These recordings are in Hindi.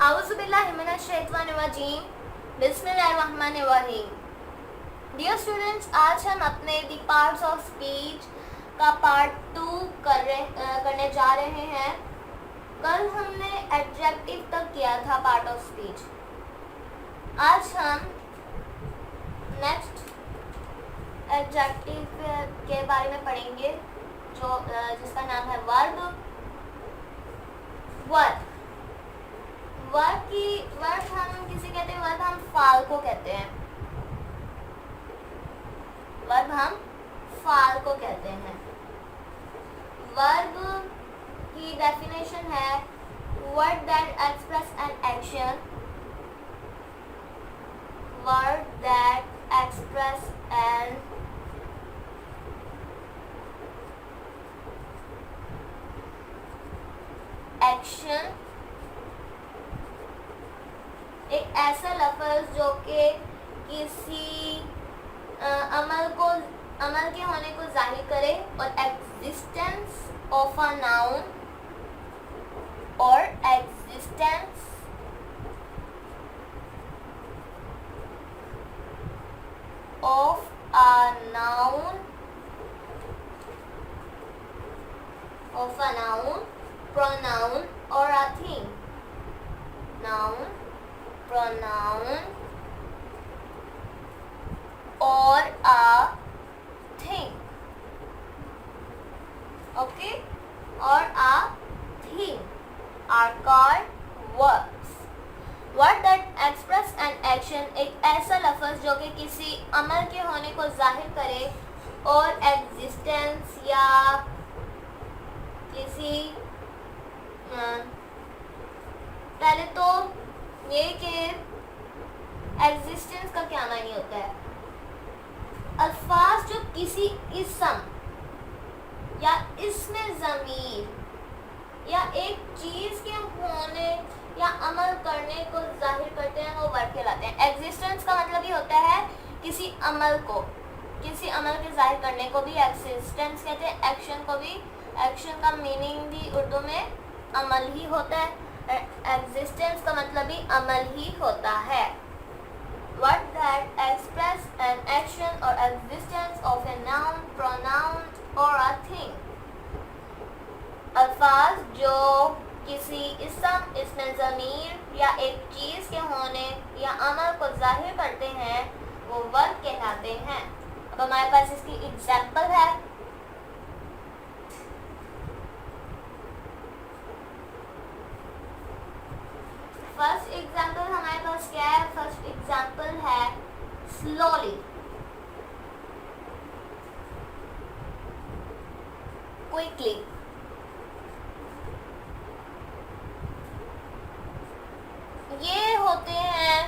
आउज़ुबिल्लाहिमिनश्शैतानिर्रजीम बिस्मिल्लाहिर्रहमानिर्रहीम। डियर स्टूडेंट्स, आज हम अपने दी पार्ट्स ऑफ स्पीच का पार्ट 2 करने जा रहे हैं। कल हमने एडजेक्टिव तक किया था पार्ट ऑफ स्पीच। आज हम नेक्स्ट एडजेक्टिव के बारे में पढ़ेंगे जिसका नाम है वर्ब। वर्ब हम किसे कहते हैं? वर्ब हम फाल को कहते हैं। वर्ब हम फाल को कहते हैं। वर्ब की डेफिनेशन है word that express an action, word that express an action, एक ऐसा लफ्ज़ जो कि किसी अमल के होने को जाहिर करे और एग्जिस्टेंस ऑफ अ नाउन और existence of a noun pronoun or a thing, noun, pronoun or a thing, okay, or a thing are called verbs. Word that express an action, एक ऐसा लफ्ज़ जो कि किसी अमल के होने को जाहिर करे और एग्जिस्टेंस या किसी पहले तो ये कि एग्जिस्टेंस का क्या मानी होता है? अल्फाज जो किसी इसम या इसमें ज़मीर या एक चीज़ के होने या अमल करने को जाहिर करते हैं वो वर्ब कहलाते हैं। एग्जिस्टेंस का मतलब ये होता है किसी अमल के जाहिर करने को भी एग्जिस्टेंस कहते हैं। एक्शन का मीनिंग भी उर्दू में अमल ही होता है। एग्जिस्टेंस का मतलब भी अमल ही होता है। Word that express an action और existence of a noun, pronoun और अ थिंग, अल्फाज जो किसी इसमें ज़मीर या एक चीज़ के होने या अमल को जाहिर करते हैं वो वर्ब कहलाते हैं। अब हमारे पास इसकी एग्जाम्पल है। फर्स्ट एग्जाम्पल हमारे पास क्या है? फर्स्ट एग्जाम्पल है स्लोली, क्विकली। ये होते हैं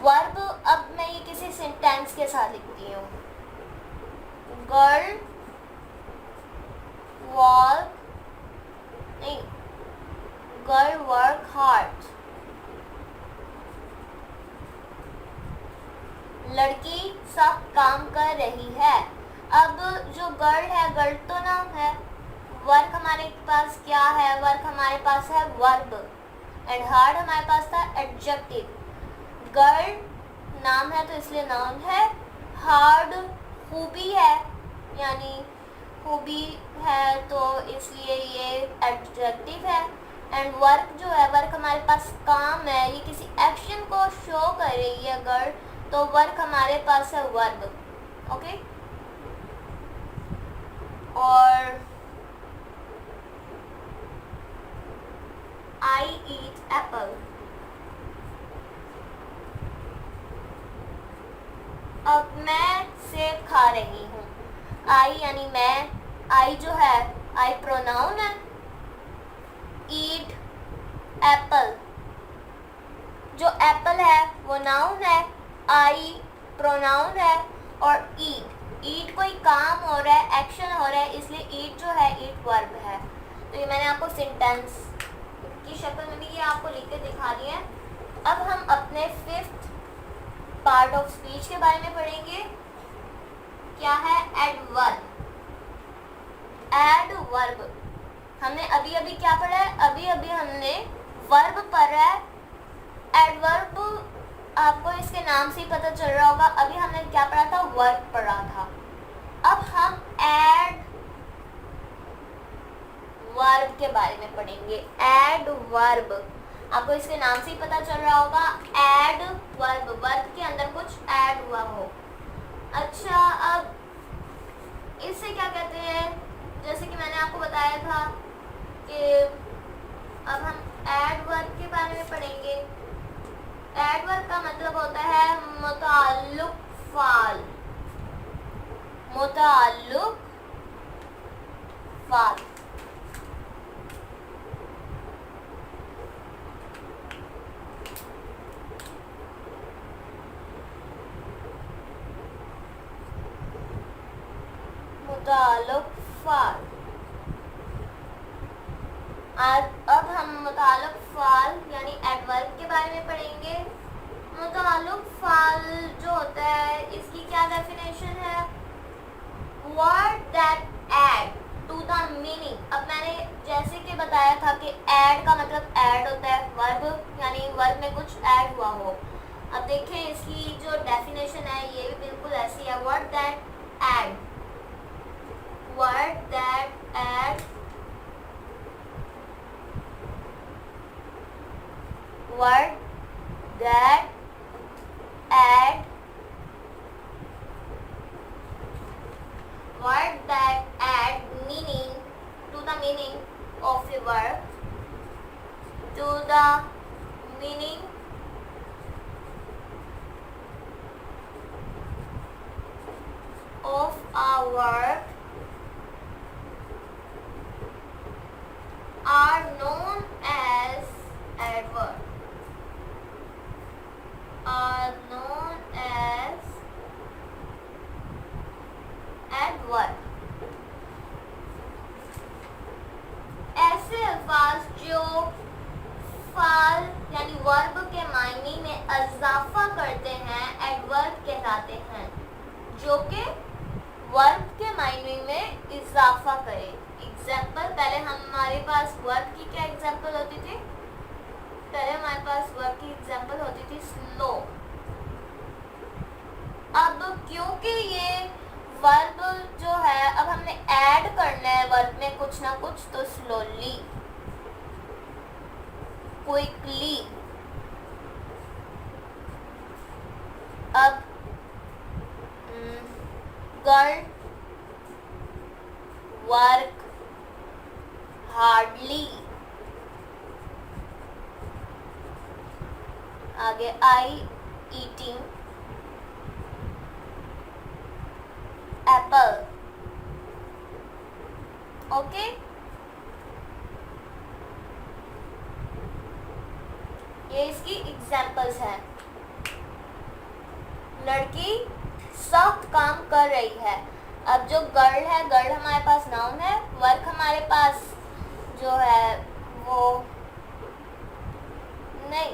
वर्ब। अब मैं ये किसी सेंटेंस के साथ लिखती हूँ। गर्ल वर्क हार्ड, लड़की सब काम कर रही है। अब जो गर्ल है, गर्ल तो नाम है। वर्क हमारे पास क्या है? वर्क हमारे पास है वर्ब एंड हार्ड हमारे पास था एडजेक्टिव। गर्ल नाम है तो इसलिए नाउन है। हार्ड खूबी है, यानी खूबी है तो इसलिए ये एडजेक्टिव है। एंड वर्क जो है, वर्क हमारे पास काम है, ये किसी एक्शन को शो कर रही है गर्ल, तो वर्क हमारे पास है वर्ब। ओके, और I eat apple, अब मैं सेब खा रही हूँ। I यानी मैं, I जो है I प्रोनाउन है। eat एप्पल, जो एप्पल है वो नाउन है। I प्रोनाउन है और ईट कोई काम हो रहा है, एक्शन हो रहा है, इसलिए ईट जो है ईट वर्ब है। तो ये मैंने आपको सेंटेंस की शक्ल में भी ये आपको लिख के दिखा दिया है। अब हम अपने फिफ्थ पार्ट ऑफ स्पीच के बारे में पढ़ेंगे। क्या है? एडवर्ब। एडवर्ब हमने अभी अभी क्या पढ़ा है? अभी अभी हमने वर्ब पढ़ा है एडवर्ब आपको इसके नाम से ही पता चल रहा होगा, अभी हमने क्या पढ़ा था, वर्ब पढ़ा था। अब हम एड वर्ब के बारे में पढ़ेंगे। एड वर्ब आपको इसके नाम से ही पता चल रहा होगा, एड वर्ब, वर्ब के अंदर कुछ ऐड हुआ हो। अच्छा, अब इससे क्या कहते हैं, जैसे कि मैंने आपको बताया था कि अब हम ऐड वर्ब के बारे में पढ़ेंगे। ऐड वर्ब का मतलब होता है मुताल्लुक फाल, मुताल्लुक फाल। मुताल्लुक फाल। अब हम मुताल्लुक फाल यानी एडवर्ब के बारे में पढ़ेंगे। मुताल्लुक फाल जो होता है, इसकी क्या डेफिनेशन है, word that add to the meaning. अब मैंने जैसे कि बताया था कि ऐड का मतलब ऐड होता है, वर्ब यानी वर्ब में कुछ ऐड हुआ हो। अब देखें इसकी जो डेफिनेशन है ये भी बिल्कुल ऐसी है, word that add, word that add, word that add, word that add meaning to the meaning of a verb, to the meaning of a verb are known as adverb, are known as adverb। ऐसे अल्फाज जो फाल यानी वर्ब के मायने में इजाफा करते हैं एडवर्ब कहलाते हैं, जो कि वर्ब के मायने में इजाफा करे। एग्जाम्पल, पहले हमारे पास वर्ब की क्या एग्जाम्पल होती थी, पहले हमारे पास वर्ब की एग्जाम्पल होती थी स्लो। अब क्योंकि ये वर्ब जो है, अब हमने ऐड करना है वर्ब में कुछ ना कुछ, तो स्लोली, क्विकली। अब गर्ल, वर्क, हार्डली। आगे आई, ईटिंग, एप्पल। ओके, ये इसकी एग्जाम्पल्स हैं। लड़की सख्त काम कर रही है। अब जो गर्ल है, गर्ल हमारे पास नाउन है, वर्क हमारे पास जो है वो नहीं,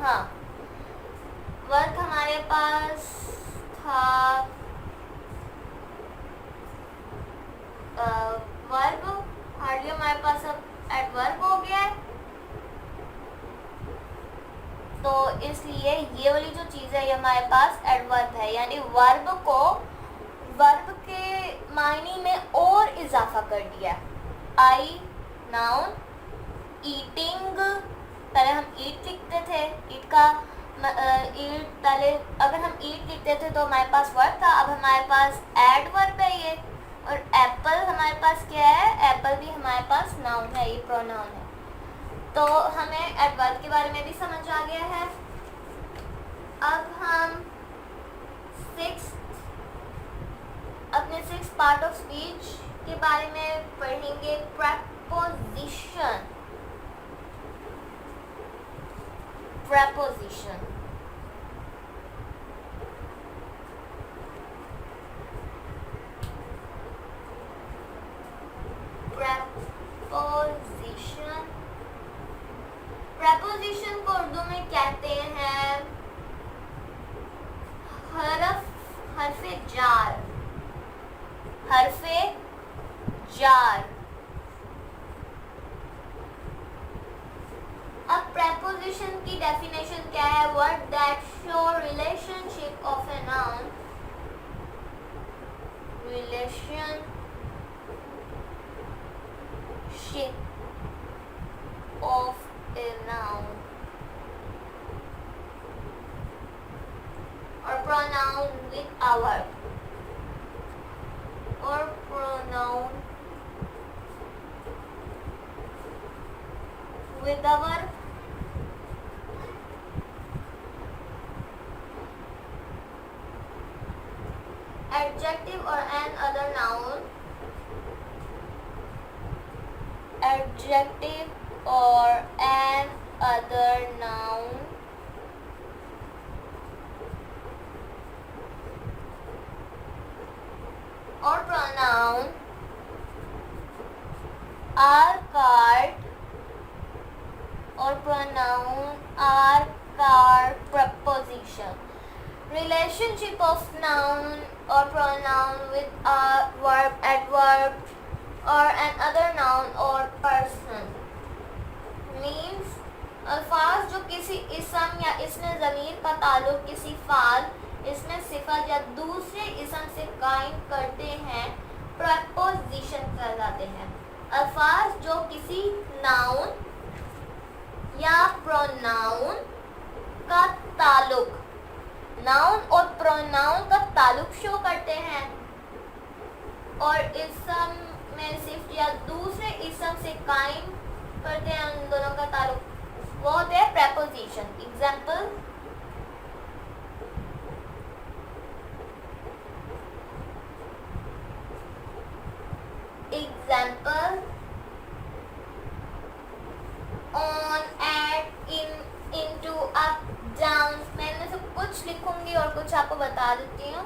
हाँ, वर्क हमारे पास था वर्ब, हार्डली हमारे पास अब एडवर्ब हो गया है। तो इसलिए ये वाली जो चीज़ है ये हमारे पास एडवर्ब है, यानी वर्ब को वर्ब के मायने में और इजाफा कर दिया। आई नाउन, ईटिंग, पहले हम ईट लिखते थे, ईट का ईट, पहले अगर हम ईट लिखते थे तो हमारे पास वर्ब था, अब हमारे पास एडवर्ब है ये। और एप्पल हमारे पास क्या है, एप्पल भी हमारे पास नाउन है, ये प्रोनाउन है। तो हमें एडवर्ब के बारे में भी समझ आ गया है। अब हम अपने सिक्स पार्ट ऑफ स्पीच के बारे में पढ़ेंगे, प्रेपोजिशन। प्रेपोजिशन, प्रेपोजिशन, प्रेपोजिशन को उर्दू में कहते हैं हरफे जार, हरफे जार। अब प्रेपोजिशन प्रेपोजिशन की डेफिनेशन क्या है? Word that show relationship of a noun, relationship of a noun or pronoun with a verb, or pronoun with a verb, adjective or an other noun, adjective or an other noun or pronoun are called preposition. Relationship of noun or pronoun with a verb, adverb or an other noun or person means अल्फाज जो किसी इसम या इसमें ज़मीर का ताल्लुक किसी फ़ाल, इसमें सिफत या दूसरे इसम से कायम करते हैं, प्रपोजिशन कहलाते हैं। अल्फाज जो किसी नाउन या प्रोनाउन का ताल्लुक, नाउन और प्रोनाउन का ताल्लुक शो करते हैं और इसम में सिर्फ या दूसरे इसम से कायम करते हैं, उन दोनों का ताल्लुक, वो होते हैं preposition. Example, on, at, in, into, up, down. मैं इनमें से कुछ लिखूंगी और कुछ आपको बता देती हूँ।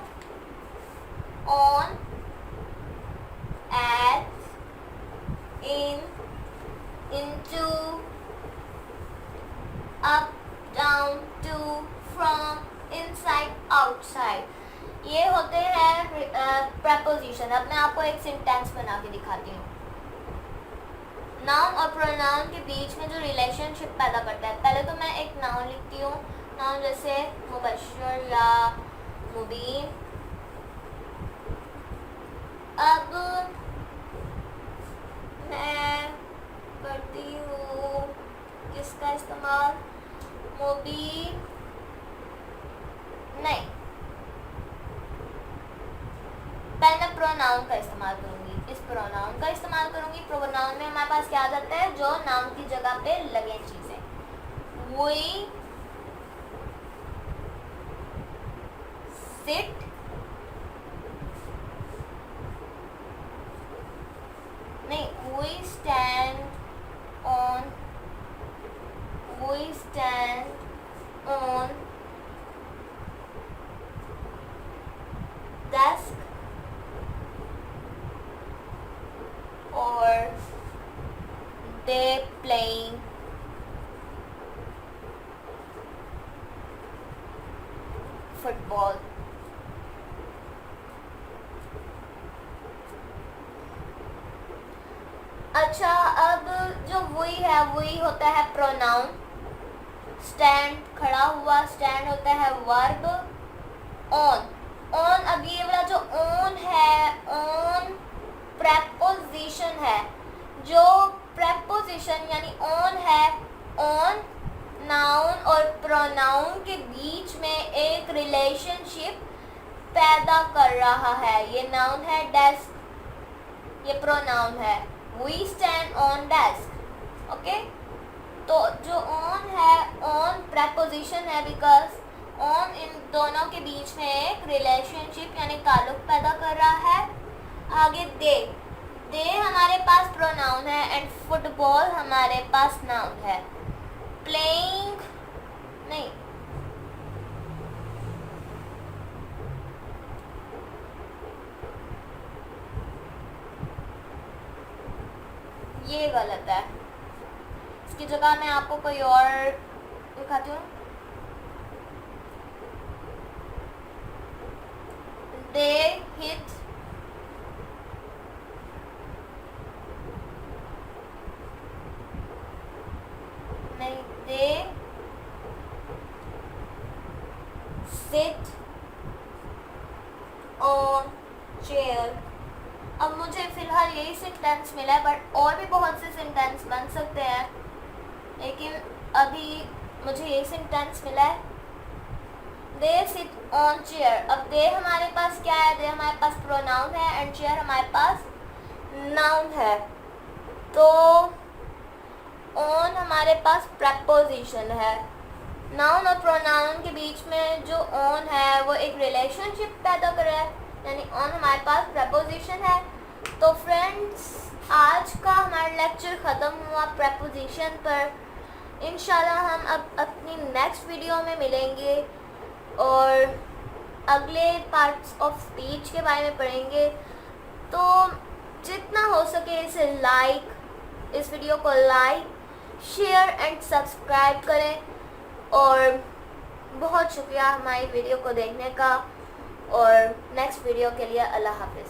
On, at, in, into, up, down, to, from, inside, outside, ये होते हैं प्रपोजिशन। अब मैं आपको एक सेंटेंस बना के दिखाती हूँ। नाउन और प्रोनाउन के बीच में जो रिलेशनशिप पैदा करता है, पहले तो मैं एक नाउन लिखती हूँ, नाउन जैसे मुबश्शिर या मुबीन। अब मैं करती हूँ किसका इस्तेमाल? मुबीन नहीं, पहले मैं प्रोनाउन का इस्तेमाल करूंगी। इस प्रोनाउन का इस्तेमाल करूंगी। प्रोनाउन में हमारे पास क्या आ जाता है? जो नाउन की जगह पे लगे चीजें। We sit, नहीं, we stand on desk or they playing football। अच्छा, अब जो वही है वही होता है प्रोनाउन। स्टैंड, खड़ा हुआ, स्टैंड होता है वर्ब। ऑन, अब ये वाला जो ऑन है, ऑन प्रेपोजिशन है। जो प्रेपोजिशन यानी ऑन है, ऑन नाउन और प्रोनाउन के बीच में एक रिलेशनशिप पैदा कर रहा है। ये नाउन है डेस्क, ये प्रोनाउन है we stand on desk। Okay, तो जो ऑन है, ऑन प्रेपोजिशन है बिकॉज ऑन इन दोनों के बीच में एक रिलेशनशिप यानी ताल्लुक पैदा कर रहा है। आगे दे हमारे पास प्रोनाउन है एंड फुटबॉल हमारे पास नाउन है। प्लेइंग नहीं, ये गलत है। इसकी जगह मैं आपको कोई और दिखाती हूँ। दे हिट नहीं, दे सिट ऑन चेयर। अब मुझे फिलहाल यही सेंटेंस मिला है, बट और भी बहुत से सेंटेंस बन सकते हैं, लेकिन अभी मुझे यही सेंटेंस मिला है। They sit on chair. अब दे हमारे पास क्या है? दे हमारे पास प्रोनाउन है एंड चेयर हमारे पास नाउन है। तो ऑन हमारे पास प्रेपोजिशन है। नाउन और प्रोनाउन के बीच में जो ऑन है वो एक रिलेशनशिप पैदा कर रहा है, यानी ऑन हमारे पास प्रेपोजिशन है। तो फ्रेंड्स, आज का हमारा लेक्चर ख़त्म हुआ प्रेपोजिशन पर। इंशाल्लाह हम अब अपनी नेक्स्ट वीडियो में मिलेंगे और अगले पार्ट्स ऑफ स्पीच के बारे में पढ़ेंगे। तो जितना हो सके इस वीडियो को लाइक, शेयर एंड सब्सक्राइब करें। और बहुत शुक्रिया हमारी वीडियो को देखने का, और नेक्स्ट वीडियो के लिए अल्लाह हाफिज़।